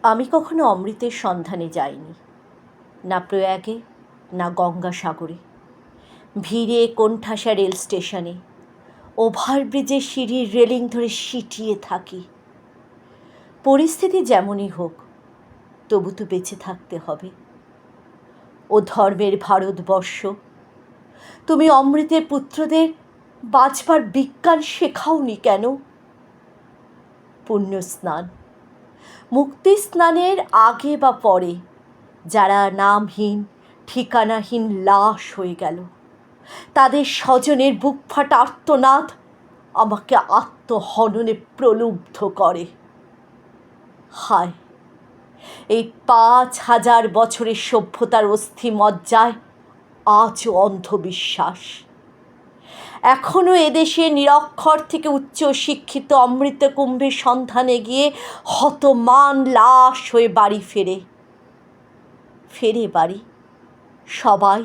আমি কখনো অমৃতের সন্ধানে যাইনি, না প্রয়াগে না গঙ্গাসাগরে। ভিড়ে কোণঠাসা রেল স্টেশনে ওভারব্রিজের সিঁড়ির রেলিং ধরে সিটিয়ে থাকি। পরিস্থিতি যেমনই হোক, তবু তো বেঁচে থাকতে হবে। ও ধর্মের ভারতবর্ষ, তুমি অমৃতের পুত্রদের বাঁচবার বিজ্ঞান শেখাওনি কেন? পুণ্যস্নান, মুক্তি স্নানের আগে বা পরে যারা নামহীন ঠিকানাহীন লাশ হয়ে গেল, তাদের স্বজনের বুক ফাটা আর্তনাদ আমাকে আত্মহননে প্রলুব্ধ করে। হায়, এই ৫,০০০ বছরের সভ্যতার অস্থি মজ্জায় আজও অন্ধবিশ্বাস। এখনও এদেশে নিরক্ষর থেকে উচ্চ শিক্ষিত অমৃত কুম্ভের সন্ধানে গিয়ে হতমান লাশ হয়ে বাড়ি ফেরে বাড়ি সবাই।